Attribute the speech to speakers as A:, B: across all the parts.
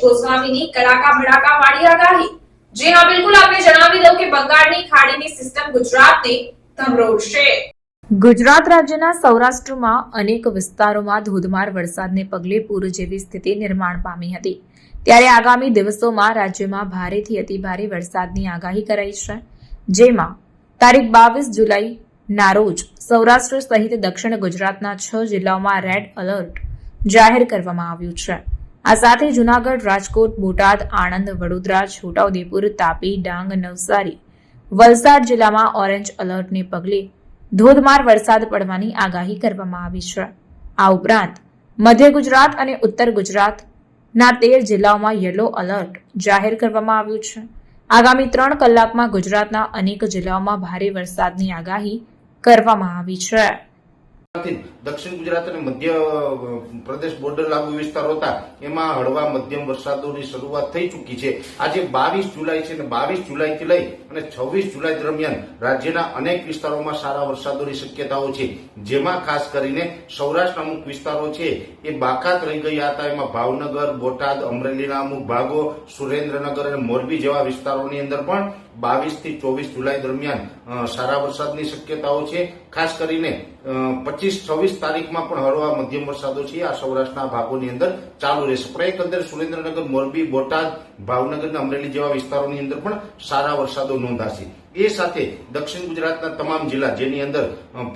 A: ગોસ્વામીની કડાકા ભડાકા વાળી આગાહી। જી હા, બિલકુલ આપને જણાવી દઉં કે બંગાળની ખાડીની સિસ્ટમ ગુજરાતને ધમરોળશે। ગુજરાત રાજ્યના સૌરાષ્ટ્રમાં અનેક વિસ્તારોમાં ધોધમાર વરસાદને પગલે પૂર જેવી સ્થિતિ નિર્માણ પામી હતી। ત્યારે આગામી દિવસોમાં રાજ્યમાં ભારેથી અતિભારે વરસાદની આગાહી કરાઈ છે, જેમાં તારીખ 22 જુલાઈના રોજ સૌરાષ્ટ્ર સહિત દક્ષિણ ગુજરાતના 6 જિલ્લાઓમાં રેડ એલર્ટ જાહેર કરવામાં આવ્યું છે। આ સાથે જૂનાગઢ, રાજકોટ, બોટાદ, આણંદ, વડોદરા, છોટાઉદેપુર, તાપી, ડાંગ, નવસારી, વલસાડ જિલ્લામાં ઓરેન્જ એલર્ટને પગલે ધોધમાર વરસાદ પડવાની આગાહી કરવામાં આવી છે। આ ઉપરાંત મધ્ય ગુજરાત અને ઉત્તર ગુજરાતના 13 જિલ્લાઓમાં યલો એલર્ટ જાહેર કરવામાં આવ્યું છે। આગામી 3 કલાકમાં ગુજરાતના અનેક જિલ્લાઓમાં ભારે વરસાદની આગાહી કરવામાં આવી છે।
B: દક્ષિણ ગુજરાત અને મધ્ય પ્રદેશ બોર્ડર લાગુ વિસ્તારો હતા એમાં હળવા મધ્યમ વરસાદોની શરૂઆત થઈ ચૂકી છે। આજે 22 જુલાઈ છે અને 22 જુલાઈથી લઈ અને 26 જુલાઈ દરમિયાન રાજ્યના અનેક વિસ્તારોમાં સારા વરસાદોની શક્યતાઓ છે, જેમાં ખાસ કરીને સૌરાષ્ટ્રના અમુક વિસ્તારો છે એ બાકાત રહી ગયા હતા। એમાં ભાવનગર, બોટાદ, અમરેલીના અમુક ભાગો, સુરેન્દ્રનગર અને મોરબી જેવા વિસ્તારોની અંદર પણ 22 થી 24 જુલાઈ દરમિયાન સારા વરસાદની શક્યતાઓ છે। ખાસ કરીને 25-26 તારીખમાં પણ હળવા મધ્યમ વરસાદો છે આ સૌરાષ્ટ્રના ભાગોની અંદર ચાલુ રહેશે। પણ એકંદરે સુરેન્દ્રનગર, મોરબી, બોટાદ, ભાવનગર અને અમરેલી જેવા વિસ્તારોની અંદર પણ સારા વરસાદો નોંધાશે। એ સાથે દક્ષિણ ગુજરાતના તમામ જિલ્લા, જેની અંદર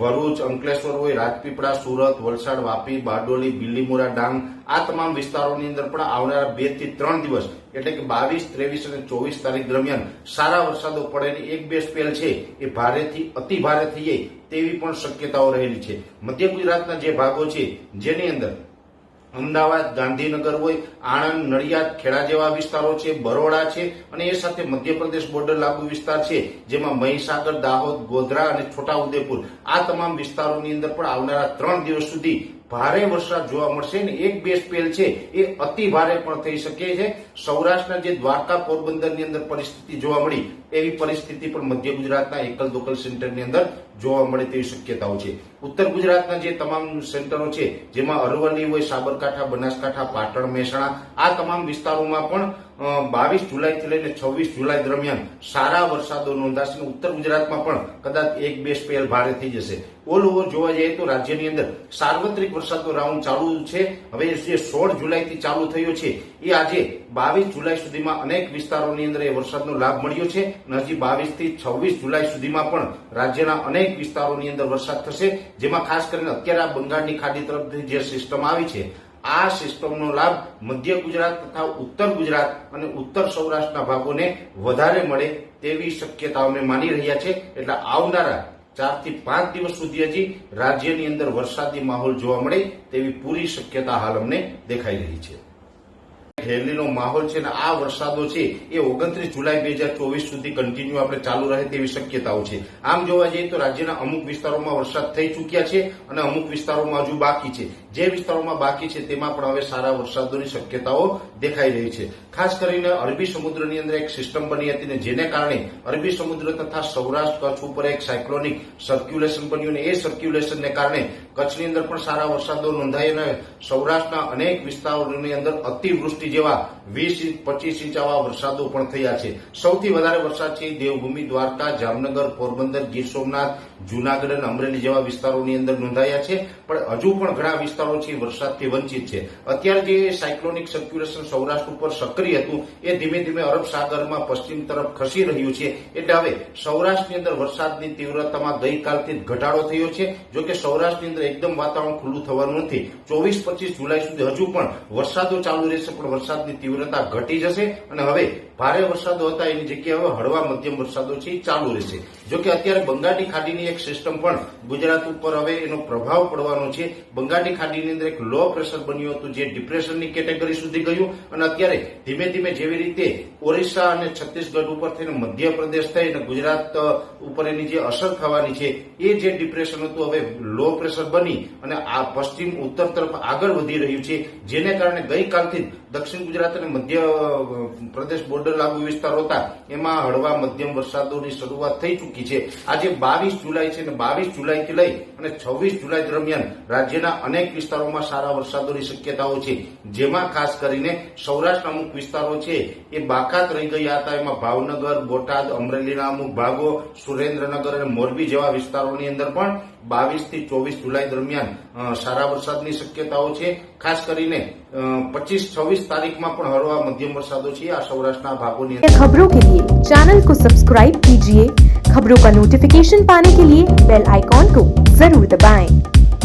B: ભરૂચ, અંકલેશ્વર હોય, રાજપીપળા, સુરત, વલસાડ, વાપી, બારડોલી, બિલીમોરા, ડાંગ, આ તમામ વિસ્તારોની અંદર પણ આવનારા 2 થી 3 દિવસ એટલે કે 22, 23 અને 24 તારીખ દરમિયાન સારા વરસાદો પડેની 1-2 સ્પેલ છે એ ભારેથી અતિ ભારે થઈ જાય તેવી પણ શક્યતાઓ રહેલી છે। મધ્ય ગુજરાતના જે ભાગો છે જેની અંદર અમદાવાદ, ગાંધીનગર હોય, આણંદ, નડિયાદ, ખેડા જેવા વિસ્તારો છે, બરોડા છે અને એ સાથે મધ્યપ્રદેશ બોર્ડર લાગુ વિસ્તાર છે, જેમાં મહીસાગર, દાહોદ, ગોધરા અને છોટાઉદેપુર, આ તમામ વિસ્તારોની અંદર પણ આવનારા 3 દિવસ સુધી ભારે વરસાદ જોવા મળશે અને 1-2 સ્પેલ છે એ અતિ ભારે પણ થઈ શકે છે। સૌરાષ્ટ્રના જે દ્વારકા, પોરબંદરની અંદર પરિસ્થિતિ જોવા મળી એવી પરિસ્થિતિ પણ મધ્ય ગુજરાતના એકલ દોકલ સેન્ટરની અંદર જોવા મળે તેવી શક્યતાઓ છે। ઉત્તર ગુજરાતના જે તમામ સેન્ટરો છે, જેમાં અરવલ્લી હોય, સાબરકાંઠા, બનાસકાંઠા, પાટણ, મહેસાણા, આ તમામ વિસ્તારોમાં પણ 22 જુલાઈથી લઈને 26 જુલાઈ દરમિયાન સારા વરસાદો નોંધાશે। ઉત્તર ગુજરાતમાં પણ કદાચ 1-2 સ્પેલ ભારે થઈ જશે। ઓલ ઓવર જોવા જઈએ તો રાજ્યની અંદર સાર્વત્રિક વરસાદનો રાઉન્ડ ચાલુ છે। હવે જે 16 જુલાઈથી ચાલુ થયો છે એ આજે 22 જુલાઈ સુધીમાં અનેક વિસ્તારોની અંદર એ વરસાદનો લાભ મળ્યો છે અને હજી 22 થી 26 જુલાઈ સુધીમાં પણ રાજ્યના અનેક વિસ્તારોની અંદર વરસાદ થશે, જેમાં ખાસ કરીને અત્યારે આ બંગાળની ખાડી તરફથી જે સિસ્ટમ આવી છે આ સિસ્ટમનો લાભ મધ્ય ગુજરાત તથા ઉત્તર ગુજરાત અને ઉત્તર સૌરાષ્ટ્રના ભાગોને વધારે મળે તેવી શક્યતાઓને માની રહ્યા છે। એટલે આવનારા 4 થી 5 દિવસ સુધી હજી રાજ્યની અંદર વરસાદી માહોલ જોવા મળે તેવી પૂરી શક્યતા હાલ અમને દેખાઈ રહી છે। હેલીનો માહોલ છે ને આ વરસાદો છે એ 29 જુલાઈ 2024 સુધી કન્ટિન્યુ આપણે ચાલુ રહે તેવી શક્યતાઓ છે। આમ જોવા જઈએ તો રાજ્યના અમુક વિસ્તારોમાં વરસાદ થઈ ચૂક્યા છે અને અમુક વિસ્તારોમાં હજુ બાકી છે। જે વિસ્તારોમાં બાકી છે તેમાં પણ હવે સારા વરસાદોની શક્યતાઓ દેખાઈ રહી છે। ખાસ કરીને અરબી સમુદ્રની અંદર એક સિસ્ટમ બની હતી ને જેને કારણે અરબી સમુદ્ર તથા સૌરાષ્ટ્ર કચ્છ ઉપર એક સાયક્લોનિક સર્ક્યુલેશન બન્યું ને એ સર્ક્યુલેશનને કારણે કચ્છની અંદર પણ સારા વરસાદો નોંધાયા અને સૌરાષ્ટ્રના અનેક વિસ્તારોની અંદર અતિવૃષ્ટિ જેવા 20 ઇંચ 25 ઇંચ આવા વરસાદો પણ થયા છે। સૌથી વધારે વરસાદ છે દેવભૂમિ, દ્વારકા, જામનગર, પોરબંદર, ગીર સોમનાથ, જૂનાગઢ અને અમરેલી જેવા વિસ્તારોની અંદર નોંધાયા છે। પણ હજુ પણ ઘણા વિસ્તારો છે વરસાદથી વંચિત છે। અત્યારે જે સાયક્લોનિક સર્ક્યુલેશન સૌરાષ્ટ્ર ઉપર સક્રિય હતું એ ધીમે ધીમે અરબ સાગરમાં પશ્ચિમ તરફ ખસી રહ્યું છે, એટલે હવે સૌરાષ્ટ્રની અંદર વરસાદની તીવ્રતામાં ગઈકાલથી ઘટાડો થયો છે। જો કે સૌરાષ્ટ્રની અંદર એકદમ વાતાવરણ ખુલ્લું થવાનું નથી। 24-25 જુલાઈ સુધી હજુ પણ વરસાદો ચાલુ રહેશે, પણ વરસાદની તીવ્રતા ઘટી જશે અને હવે ભારે વરસાદો હતા એની જગ્યાએ હવે હળવા મધ્યમ વરસાદો છે એ ચાલુ રહેશે। જો કે અત્યારે બંગાળની ખાડીની એક સિસ્ટમ પણ ગુજરાત ઉપર હવે એનો પ્રભાવ પડવાનો છે। બંગાળની ખાડીની અંદર એક લો પ્રેશર બન્યું હતું જે ડિપ્રેશનની કેટેગરી સુધી ગયું અને અત્યારે ધીમે ધીમે જેવી રીતે ઓરિસ્સા અને છત્તીસગઢ ઉપર થઈને મધ્યપ્રદેશ થઈ અને ગુજરાત ઉપર એની જે અસર થવાની છે એ જે ડિપ્રેશન હતું હવે લો પ્રેશર બની અને આ પશ્ચિમ ઉત્તર તરફ આગળ વધી રહ્યું છે, જેને કારણે ગઈકાલથી દક્ષિણ ગુજરાત અને મધ્ય પ્રદેશ બોર્ડર બોર્ડર લાગુ વિસ્તારો હતા એમાં હળવા મધ્યમ વરસાદોની શરૂઆત થઈ ચૂકી છે. આજે 22 જુલાઈ છે અને 22 જુલાઈથી લઈ અને 26 જુલાઈ દરમિયાન રાજ્યના અનેક વિસ્તારોમાં સારા વરસાદોની શક્યતાઓ છે, જેમાં ખાસ કરીને સૌરાષ્ટ્રના અમુક વિસ્તારો છે એ બાકાત રહી ગયા હતા. એમાં ભાવનગર, બોટાદ, અમરેલીના અમુક ભાગો, સુરેન્દ્રનગર અને મોરબી જેવા વિસ્તારોની અંદર પણ 22 થી 24 જુલાઈ દરમિયાન સારા વરસાદની શક્યતાઓ છે. ખાસ કરીને 25-26 તારીખમાં પણ હળવા મધ્યમ વરસાદો છે આ સૌરાષ્ટ્રના ભાગોની અંદર.
C: खबरों के लिए चैनल को सब्सक्राइब कीजिए। खबरों का नोटिफिकेशन पाने के लिए बेल आइकॉन को जरूर दबाएं।